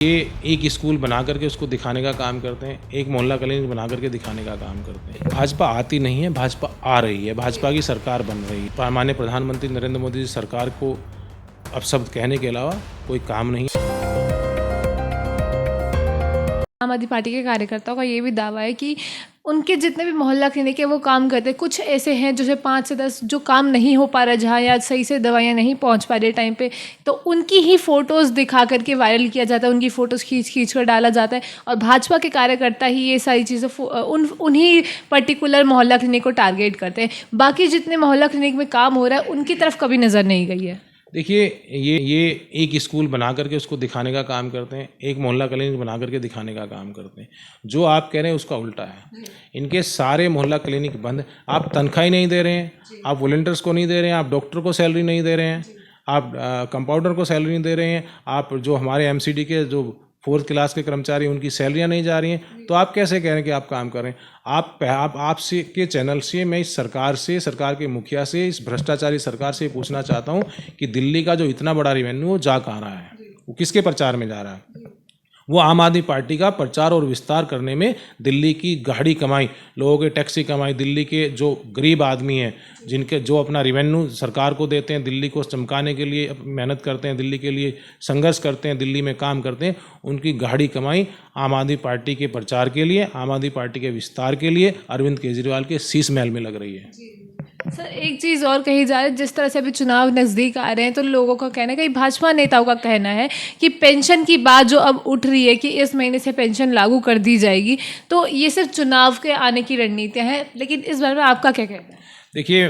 ये एक स्कूल बना करके उसको दिखाने का काम करते हैं, एक मोहल्ला क्लिनिक बना करके दिखाने का काम करते हैं। भाजपा आती नहीं है, भाजपा आ रही है, भाजपा की सरकार बन रही है। माननीय प्रधानमंत्री नरेंद्र मोदी जी सरकार को अब शब्द कहने के अलावा कोई काम नहीं। आम आदमी पार्टी के कार्यकर्ताओं का ये भी दावा है कि उनके जितने भी मोहल्ला क्लिनिक है वो काम करते हैं। कुछ ऐसे हैं जैसे 5 से 10 जो काम नहीं हो पा रहा, जहाँ या सही से दवाइयाँ नहीं पहुँच पा रही टाइम पे, तो उनकी ही फ़ोटोज़ दिखा करके वायरल किया जाता है, उनकी फ़ोटोज़ खींच कर डाला जाता है और भाजपा के कार्यकर्ता ही ये सारी चीज़ें उन्हीं पर्टिकुलर मोहल्ला क्लिनिक को टारगेट करते हैं। बाकी जितने मोहल्ला क्लिनिक में काम हो रहा है उनकी तरफ कभी नज़र नहीं गई है। देखिए, ये एक स्कूल बना करके उसको दिखाने का काम करते हैं, एक मोहल्ला क्लिनिक बना करके दिखाने का काम करते हैं। जो आप कह रहे हैं उसका उल्टा है। इनके सारे मोहल्ला क्लिनिक बंद। आप तनख्वाह ही नहीं दे रहे हैं, आप वॉलंटियर्स को नहीं दे रहे हैं, आप डॉक्टर को सैलरी नहीं दे रहे हैं, आप कंपाउंडर को सैलरी नहीं दे रहे हैं, आप जो हमारे एमसीडी के जो 4th क्लास के कर्मचारी उनकी सैलरियाँ नहीं जा रही हैं, तो आप कैसे कह रहे हैं कि आप काम कर रहे हैं? आपसे के चैनल से मैं इस सरकार से, सरकार के मुखिया से, इस भ्रष्टाचारी सरकार से पूछना चाहता हूं कि दिल्ली का जो इतना बड़ा रेवेन्यू वो जा कहाँ रहा है, वो किसके प्रचार में जा रहा है? वो आम आदमी पार्टी का प्रचार और विस्तार करने में दिल्ली की गाढ़ी कमाई, लोगों के टैक्स की कमाई, दिल्ली के जो गरीब आदमी हैं जिनके जो अपना रेवेन्यू सरकार को देते हैं, दिल्ली को चमकाने के लिए मेहनत करते हैं, दिल्ली के लिए संघर्ष करते हैं, दिल्ली में काम करते हैं, उनकी गाढ़ी कमाई आम आदमी पार्टी के प्रचार के लिए, आम आदमी पार्टी के विस्तार के लिए अरविंद केजरीवाल के शीश महल में लग रही है। सर, एक चीज़ और कही जा रही है, जिस तरह से अभी चुनाव नज़दीक आ रहे हैं तो लोगों का कहना है, कई भाजपा नेताओं का कहना है कि पेंशन की बात जो अब उठ रही है कि इस महीने से पेंशन लागू कर दी जाएगी, तो ये सिर्फ चुनाव के आने की रणनीतियाँ हैं, लेकिन इस बारे में आपका क्या कहना है? देखिए,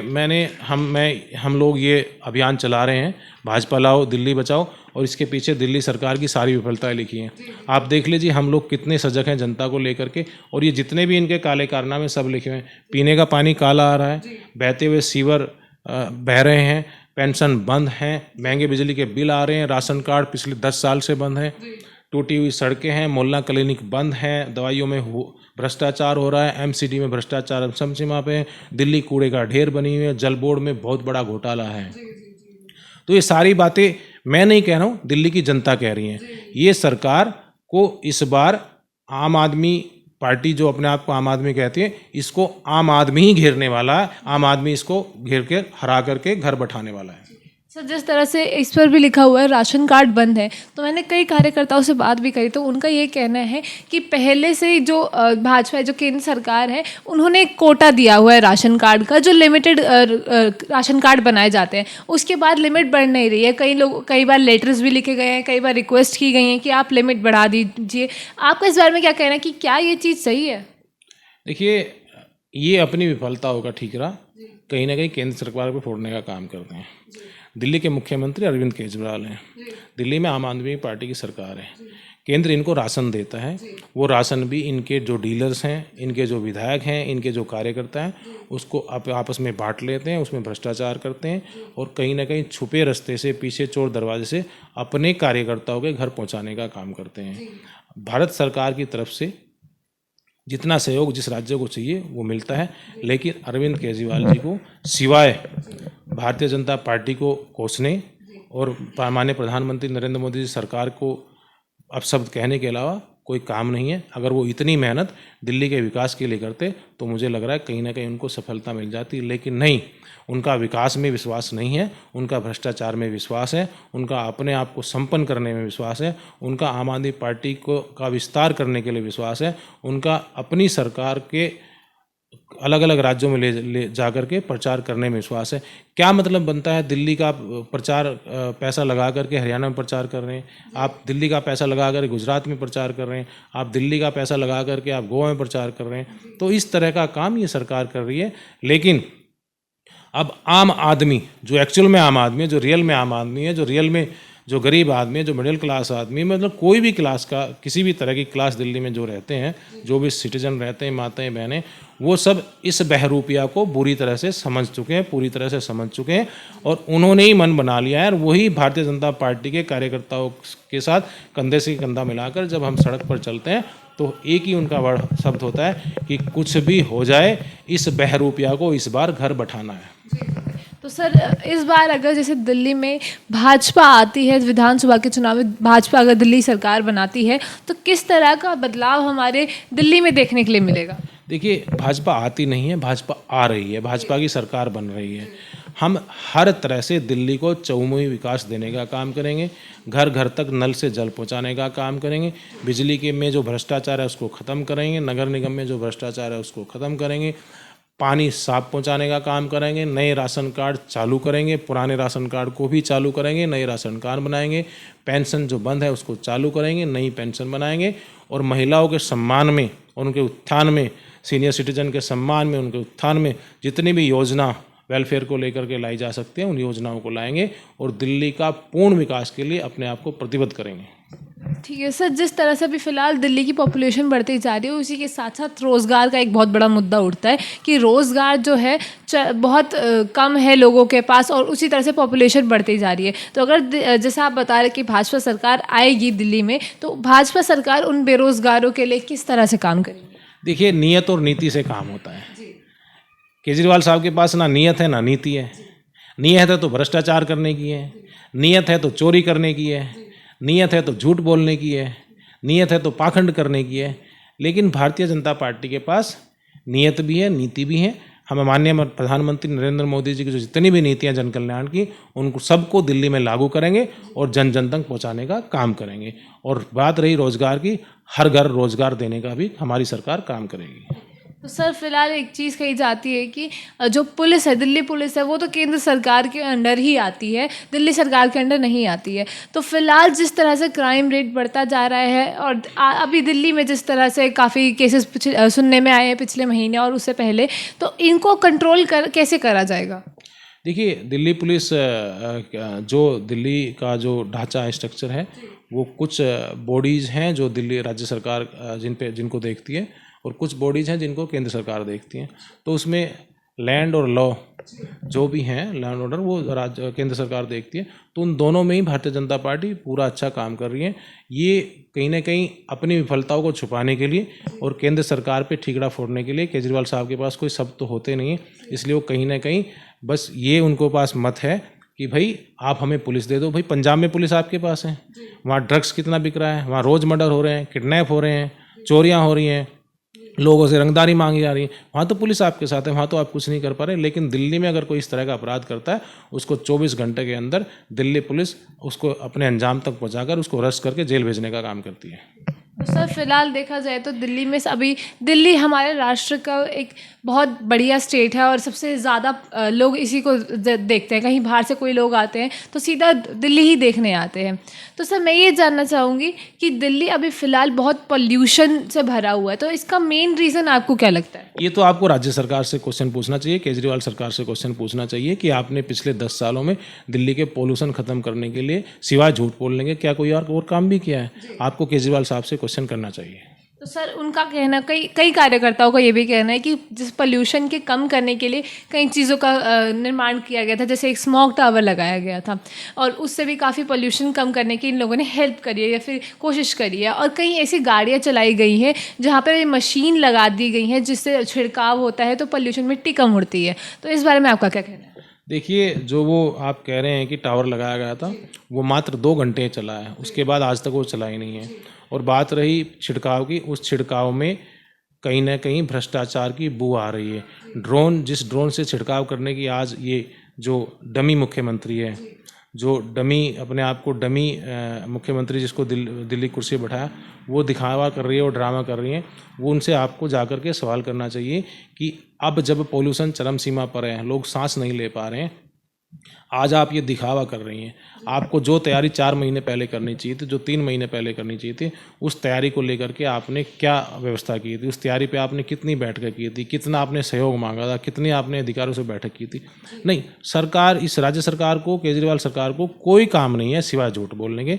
हम लोग ये अभियान चला रहे हैं, भाजपा लाओ दिल्ली बचाओ, और इसके पीछे दिल्ली सरकार की सारी विफलताएं लिखी हैं। आप देख लीजिए हम लोग कितने सजग हैं जनता को लेकर के, और ये जितने भी इनके काले कारनामे सब लिखे हुए हैं। पीने का पानी काला आ रहा है, बहते हुए सीवर बह रहे हैं, पेंशन बंद हैं, महंगे बिजली के बिल आ रहे हैं, राशन कार्ड पिछले 10 साल से बंद हैं, टूटी हुई सड़कें हैं, मोहल्ला क्लिनिक बंद हैं, दवाइयों में भ्रष्टाचार हो रहा है, एमसीडी में भ्रष्टाचार चरम सीमा पे है, दिल्ली कूड़े का ढेर बनी हुई है, जल बोर्ड में बहुत बड़ा घोटाला है। तो ये सारी बातें मैं नहीं कह रहा हूँ, दिल्ली की जनता कह रही है। ये सरकार को इस बार आम आदमी पार्टी, जो अपने आप को आम आदमी कहती है, इसको आम आदमी ही घेरने वाला है, आम आदमी इसको घेर के हरा करके घर बैठाने वाला है। सर, जिस तरह से इस पर भी लिखा हुआ है राशन कार्ड बंद है, तो मैंने कई कार्यकर्ताओं से बात भी करी, तो उनका ये कहना है कि पहले से ही जो भाजपा, जो केंद्र सरकार है, उन्होंने एक कोटा दिया हुआ है राशन कार्ड का, जो लिमिटेड राशन कार्ड बनाए जाते हैं, उसके बाद लिमिट बढ़ नहीं रही है। कई बार लेटर्स भी लिखे गए हैं, कई बार रिक्वेस्ट की गई हैं कि आप लिमिट बढ़ा दीजिए। आपका इस बारे में क्या कहना है कि क्या ये चीज़ सही है? देखिए, ये अपनी विफलताओं का ठीकरा कहीं ना कहीं केंद्र सरकार पर फोड़ने का काम करते हैं। दिल्ली के मुख्यमंत्री अरविंद केजरीवाल हैं, दिल्ली में आम आदमी पार्टी की सरकार है, केंद्र इनको राशन देता है, वो राशन भी इनके जो डीलर्स हैं, इनके जो विधायक हैं, इनके जो कार्यकर्ता हैं, उसको आपस में बांट लेते हैं, उसमें भ्रष्टाचार करते हैं और कहीं ना कहीं छुपे रास्ते से, पीछे चोर दरवाजे से अपने कार्यकर्ताओं के घर पहुंचाने का काम करते हैं। भारत सरकार की तरफ से जितना सहयोग जिस राज्य को चाहिए वो मिलता है, लेकिन अरविंद केजरीवाल जी को सिवाय भारतीय जनता पार्टी को कोसने और माननीय प्रधानमंत्री नरेंद्र मोदी जी सरकार को अपशब्द कहने के अलावा कोई काम नहीं है। अगर वो इतनी मेहनत दिल्ली के विकास के लिए करते तो मुझे लग रहा है कहीं ना कहीं उनको सफलता मिल जाती, लेकिन नहीं, उनका विकास में विश्वास नहीं है, उनका भ्रष्टाचार में विश्वास है, उनका अपने आप को संपन्न करने में विश्वास है, उनका आम आदमी पार्टी का विस्तार करने के लिए विश्वास है, उनका अपनी सरकार के अलग अलग राज्यों में ले जा कर के प्रचार करने में विश्वास है। क्या मतलब बनता है दिल्ली का प्रचार पैसा लगा करके हरियाणा में प्रचार कर रहे हैं, आप दिल्ली का पैसा लगा कर गुजरात में प्रचार कर रहे हैं, आप दिल्ली का पैसा लगा करके आप गोवा में प्रचार कर रहे हैं। तो इस तरह का काम ये सरकार कर रही है। लेकिन अब आम आदमी, जो एक्चुअल में आम आदमी है, जो रियल में आम आदमी है, जो रियल में जो गरीब आदमी है, जो मिडिल क्लास आदमी है, मतलब कोई भी क्लास का, किसी भी तरह की क्लास दिल्ली में जो रहते हैं, जो भी सिटीजन रहते हैं, माताएं बहनें, वो सब इस बहरूपिया को बुरी तरह से समझ चुके हैं, पूरी तरह से समझ चुके हैं, और उन्होंने ही मन बना लिया है। और वही भारतीय जनता पार्टी के कार्यकर्ताओं के साथ कंधे से कंधा मिलाकर जब हम सड़क पर चलते हैं तो एक ही उनका वर्ड शब्द होता है कि कुछ भी हो जाए, इस बहरूपिया को इस बार घर बैठाना है। तो सर इस बार अगर जैसे दिल्ली में भाजपा आती है, विधानसभा के चुनाव में भाजपा अगर दिल्ली सरकार बनाती है, तो किस तरह का बदलाव हमारे दिल्ली में देखने के लिए मिलेगा? देखिए, भाजपा आती नहीं है, भाजपा आ रही है, भाजपा की सरकार बन रही है। हम हर तरह से दिल्ली को चहुमुखी विकास देने का काम करेंगे, घर घर तक नल से जल पहुंचाने का काम करेंगे, बिजली के में जो भ्रष्टाचार है उसको ख़त्म करेंगे, नगर निगम में जो भ्रष्टाचार है उसको ख़त्म करेंगे, पानी साफ पहुंचाने का काम करेंगे, नए राशन कार्ड चालू करेंगे, पुराने राशन कार्ड को भी चालू करेंगे, नए राशन कार्ड बनाएंगे, पेंशन जो बंद है उसको चालू करेंगे, नई पेंशन बनाएंगे, और महिलाओं के सम्मान में, उनके उत्थान में, सीनियर सिटीजन के सम्मान में, उनके उत्थान में जितनी भी योजना वेलफेयर को लेकर के लाई जा सकती हैं उन योजनाओं को लाएंगे और दिल्ली का पूर्ण विकास के लिए अपने आप को प्रतिबद्ध करेंगे। ठीक है सर, जिस तरह से अभी फ़िलहाल दिल्ली की पॉपुलेशन बढ़ती जा रही है, उसी के साथ साथ रोज़गार का एक बहुत बड़ा मुद्दा उठता है कि रोज़गार जो है बहुत कम है लोगों के पास, और उसी तरह से पॉपुलेशन बढ़ती जा रही है। तो अगर जैसा आप बता रहे कि भाजपा सरकार आएगी दिल्ली में, तो भाजपा सरकार उन बेरोज़गारों के लिए किस तरह से काम करेगी? देखिए, नियत और नीति से काम होता है। केजरीवाल साहब के पास ना नियत है ना नीति है। नियत है तो भ्रष्टाचार करने की है, नियत है तो चोरी करने की है, नियत है तो झूठ बोलने की है, नियत है तो पाखंड करने की है। लेकिन भारतीय जनता पार्टी के पास नियत भी है, नीति भी है। हम माननीय प्रधानमंत्री नरेंद्र मोदी जी की जो जितनी भी नीतियां जन कल्याण की, उनको सबको दिल्ली में लागू करेंगे और जन जन तक पहुंचाने का काम करेंगे। और बात रही रोजगार की, हर घर रोजगार देने का भी हमारी सरकार काम करेगी। तो सर फिलहाल एक चीज़ कही जाती है कि जो पुलिस है, दिल्ली पुलिस है, वो तो केंद्र सरकार के अंडर ही आती है, दिल्ली सरकार के अंडर नहीं आती है। तो फिलहाल जिस तरह से क्राइम रेट बढ़ता जा रहा है, और अभी दिल्ली में जिस तरह से काफ़ी केसेस सुनने में आए हैं पिछले महीने और उससे पहले, तो इनको कंट्रोल कैसे करा जाएगा? देखिए, दिल्ली पुलिस जो दिल्ली का जो ढांचा है, स्ट्रक्चर है, वो कुछ बॉडीज़ हैं जो दिल्ली राज्य सरकार जिनको देखती है, और कुछ बॉडीज़ हैं जिनको केंद्र सरकार देखती है। तो उसमें लैंड और लॉ जो भी हैं, लैंड ऑर्डर, वो केंद्र सरकार देखती है। तो उन दोनों में ही भारतीय जनता पार्टी पूरा अच्छा काम कर रही है। ये कहीं ना कहीं अपनी विफलताओं को छुपाने के लिए और केंद्र सरकार पे ठीकरा फोड़ने के लिए, केजरीवाल साहब के पास कोई शब्द तो होते नहीं है, इसलिए वो कहीं ना कहीं बस ये उनको पास मत है कि भाई आप हमें पुलिस दे दो। भाई पंजाब में पुलिस आपके पास है, वहाँ ड्रग्स कितना बिक रहा है, वहाँ रोज़ मर्डर हो रहे हैं, किडनैप हो रहे हैं, चोरियाँ हो रही हैं, लोगों से रंगदारी मांगी जा रही है, वहाँ तो पुलिस आपके साथ है, वहाँ तो आप कुछ नहीं कर पा रहे। लेकिन दिल्ली में अगर कोई इस तरह का अपराध करता है, उसको 24 घंटे के अंदर दिल्ली पुलिस उसको अपने अंजाम तक पहुँचाकर उसको अरेस्ट करके जेल भेजने का काम करती है। तो सर फिलहाल देखा जाए तो दिल्ली में अभी दिल्ली हमारे राष्ट्र का एक बहुत बढ़िया स्टेट है, और सबसे ज़्यादा लोग इसी को देखते हैं। कहीं बाहर से कोई लोग आते हैं तो सीधा दिल्ली ही देखने आते हैं। तो सर मैं ये जानना चाहूँगी कि दिल्ली अभी फ़िलहाल बहुत पॉल्यूशन से भरा हुआ है, तो इसका मेन रीज़न आपको क्या लगता है? ये तो आपको राज्य सरकार से क्वेश्चन पूछना चाहिए, केजरीवाल सरकार से क्वेश्चन पूछना चाहिए कि आपने पिछले 10 सालों में दिल्ली के पोल्यूशन खत्म करने के लिए सिवाय झूठ बोलने के क्या कोई और काम भी किया है? आपको केजरीवाल साहब से क्वेश्चन करना चाहिए। तो सर उनका कहना, कई कार्यकर्ताओं का ये भी कहना है कि जिस पोल्यूशन के कम करने के लिए कई चीज़ों का निर्माण किया गया था, जैसे एक स्मॉग टावर लगाया गया था, और उससे भी काफ़ी पोल्यूशन कम करने की इन लोगों ने हेल्प करी है या फिर कोशिश करी है। और कई ऐसी गाड़ियाँ चलाई गई हैं जहाँ पर मशीन लगा दी गई हैं जिससे छिड़काव होता है, तो पोल्यूशन मिट्टी कम उड़ती है। तो इस बारे में आपका क्या कहना है? देखिए, जो वो आप कह रहे हैं कि टावर लगाया गया था, वो मात्र 2 घंटे चला है, उसके बाद आज तक वो चला ही नहीं है। और बात रही छिड़काव की, उस छिड़काव में कहीं ना कहीं भ्रष्टाचार की बू आ रही है। जिस ड्रोन से छिड़काव करने की आज ये जो डमी मुख्यमंत्री है, जो डमी अपने आप को डमी मुख्यमंत्री जिसको दिल्ली कुर्सी पर बैठाया, वो दिखावा कर रही है और ड्रामा कर रही है। वो उनसे आपको जा कर के सवाल करना चाहिए कि अब जब पोल्यूशन चरम सीमा पर है, लोग सांस नहीं ले पा रहे हैं, आज आप ये दिखावा कर रही हैं। आपको जो तैयारी 4 महीने पहले करनी चाहिए थी, जो 3 महीने पहले करनी चाहिए थी, उस तैयारी को लेकर के आपने क्या व्यवस्था की थी? उस तैयारी पे आपने कितनी बैठकें की थी? कितना आपने सहयोग मांगा था? कितनी आपने अधिकारियों से बैठक की थी? नहीं, सरकार, इस राज्य सरकार को, केजरीवाल सरकार को कोई काम नहीं है सिवाय झूठ बोलने के।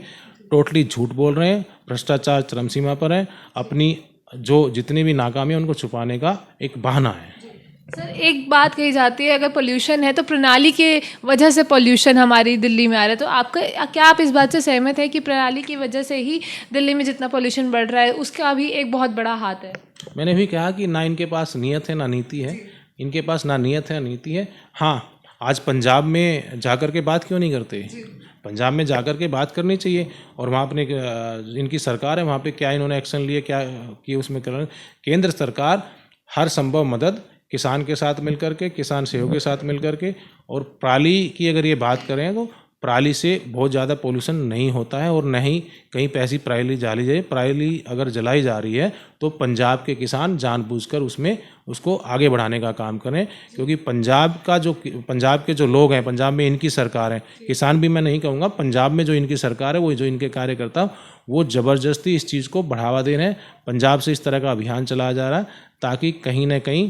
टोटली झूठ बोल रहे हैं, भ्रष्टाचार चरम सीमा पर है, अपनी जो जितनी भी नाकामी है उनको छुपाने का एक बहाना है। सर एक बात कही जाती है, अगर पोल्यूशन है तो प्रणाली के वजह से पोल्यूशन हमारी दिल्ली में आ रहा है, तो क्या आप इस बात से सहमत हैं कि प्रणाली की वजह से ही दिल्ली में जितना पोल्यूशन बढ़ रहा है उसका भी एक बहुत बड़ा हाथ है? मैंने भी कहा कि ना इनके पास नियत है ना नीति है, इनके पास ना नियत है ना नीति है। हाँ, आज पंजाब में जाकर के बात क्यों नहीं करते? पंजाब में जाकर के बात करनी चाहिए। और वहाँ अपने इनकी सरकार है, वहाँ पे क्या इन्होंने एक्शन लिए, क्या किए उसमें कर। केंद्र सरकार हर संभव मदद किसान के साथ मिलकर के, किसान सहयोग के साथ मिलकर के, और पराली की अगर ये बात करें तो पराली से बहुत ज़्यादा पोल्यूशन नहीं होता है, और न ही कहीं पे ऐसी पराली जलाई जाए। पराली अगर जलाई जा रही है तो पंजाब के किसान जानबूझकर उसमें उसको आगे बढ़ाने का काम करें, क्योंकि पंजाब के जो लोग हैं, पंजाब में इनकी सरकार है, किसान भी मैं नहीं कहूँगा, पंजाब में जो इनकी सरकार है, वो जो इनके कार्यकर्ता, वो ज़बरदस्ती इस चीज़ को बढ़ावा दे रहे हैं। पंजाब से इस तरह का अभियान चलाया जा रहा है ताकि कहीं ना कहीं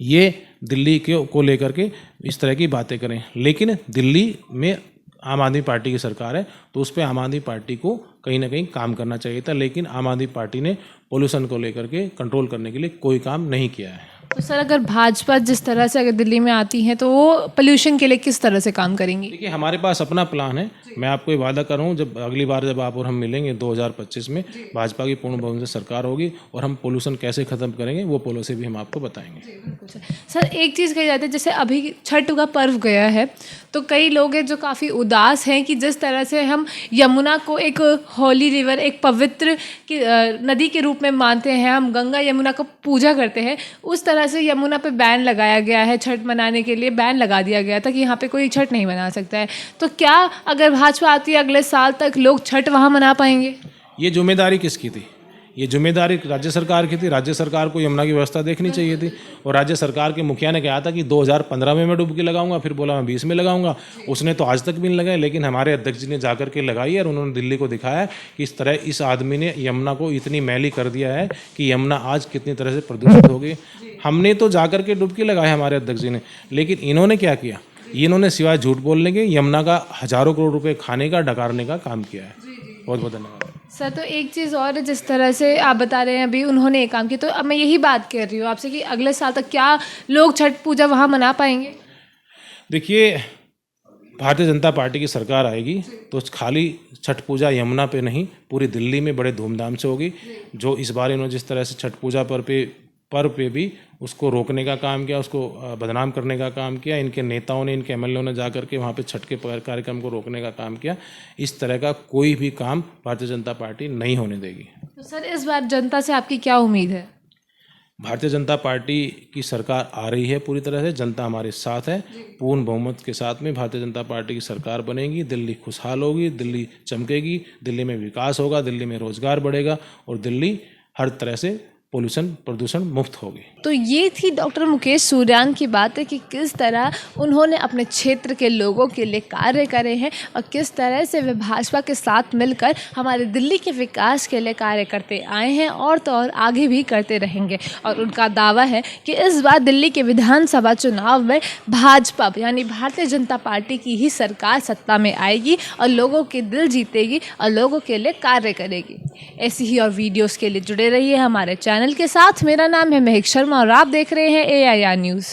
ये दिल्ली को लेकर के इस तरह की बातें करें। लेकिन दिल्ली में आम आदमी पार्टी की सरकार है, तो उस पर आम आदमी पार्टी को कहीं ना कहीं काम करना चाहिए था, लेकिन आम आदमी पार्टी ने पोल्यूशन को लेकर के कंट्रोल करने के लिए कोई काम नहीं किया है। तो सर, अगर भाजपा जिस तरह से अगर दिल्ली में आती है तो वो पोल्यूशन के लिए किस तरह से काम करेंगी? देखिए, हमारे पास अपना प्लान है। मैं आपको ये वादा कर रहा हूँ, जब अगली बार जब आप और हम मिलेंगे 2025 में, भाजपा की पूर्ण बहुमत से सरकार होगी और हम पोल्यूशन कैसे ख़त्म करेंगे वो पॉलिसी भी हम आपको बताएंगे। सर, एक चीज़ कही जाती है, जैसे अभी छठ का पर्व गया है तो कई लोग हैं जो काफ़ी उदास हैं कि जिस तरह से हम यमुना को एक होली रिवर, एक पवित्र नदी के रूप में मानते हैं, हम गंगा यमुना को पूजा करते हैं, उस तरह से यमुना पे बैन लगाया गया है। छठ मनाने के लिए बैन लगा दिया गया था कि यहाँ पे कोई छठ नहीं मना सकता है। तो क्या अगर भाजपा आती है अगले साल तक लोग छठ वहाँ मना पाएंगे? ये जिम्मेदारी किसकी थी? ये जिम्मेदारी राज्य सरकार की थी। राज्य सरकार को यमुना की व्यवस्था देखनी चाहिए थी। और राज्य सरकार के मुखिया ने कहा था कि 2015 में मैं डुबकी लगाऊंगा, फिर बोला मैं 20 में लगाऊंगा। उसने तो आज तक भी नहीं लगाई, लेकिन हमारे अध्यक्ष जी ने जाकर के लगाई और उन्होंने दिल्ली को दिखाया कि इस तरह इस आदमी ने यमुना को इतनी मैली कर दिया है कि यमुना आज कितनी तरह से प्रदूषित हो गई। हमने तो जाकर के डुबकी लगाई हमारे अध्यक्ष जी ने, लेकिन इन्होंने क्या किया? इन्होंने सिवाय झूठ बोलने के यमुना का हजारों करोड़ रुपए खाने का, डकारने का काम किया है। बहुत बहुत धन्यवाद सर। तो एक चीज़ और है, जिस तरह से आप बता रहे हैं अभी उन्होंने एक काम किया, तो अब मैं यही बात कर रही हूँ आपसे कि अगले साल तक क्या लोग छठ पूजा वहाँ मना पाएंगे? देखिए, भारतीय जनता पार्टी की सरकार आएगी तो खाली छठ पूजा यमुना पे नहीं, पूरी दिल्ली में बड़े धूमधाम से होगी। जो इस बार इन्होंने जिस तरह से छठ पूजा पर्व पे भी उसको रोकने का काम किया, उसको बदनाम करने का काम किया, इनके नेताओं ने, इनके एमएलए ने जाकर के वहाँ पे छठ के कार्यक्रम को रोकने का काम किया। इस तरह का कोई भी काम भारतीय जनता पार्टी नहीं होने देगी। तो सर, इस बार जनता से आपकी क्या उम्मीद है? भारतीय जनता पार्टी की सरकार आ रही है, पूरी तरह से जनता हमारे साथ है। पूर्ण बहुमत के साथ में भारतीय जनता पार्टी की सरकार बनेगी, दिल्ली खुशहाल होगी, दिल्ली चमकेगी, दिल्ली में विकास होगा, दिल्ली में रोजगार बढ़ेगा और दिल्ली हर तरह से प्रदूषण मुक्त होगी। तो ये थी डॉक्टर मुकेश सूर्यान की बात है कि किस तरह उन्होंने अपने क्षेत्र के लोगों के लिए कार्य करे हैं और किस तरह से वे भाजपा के साथ मिलकर हमारे दिल्ली के विकास के लिए कार्य करते आए हैं और तो और आगे भी करते रहेंगे। और उनका दावा है कि इस बार दिल्ली के विधानसभा चुनाव में भाजपा यानी भारतीय जनता पार्टी की ही सरकार सत्ता में आएगी और लोगों के दिल जीतेगी और लोगों के लिए कार्य करेगी। ऐसी ही और वीडियोज़ के लिए जुड़े रहिए हमारे चैनल के साथ। मेरा नाम है महक शर्मा और आप देख रहे हैं AIR न्यूज़।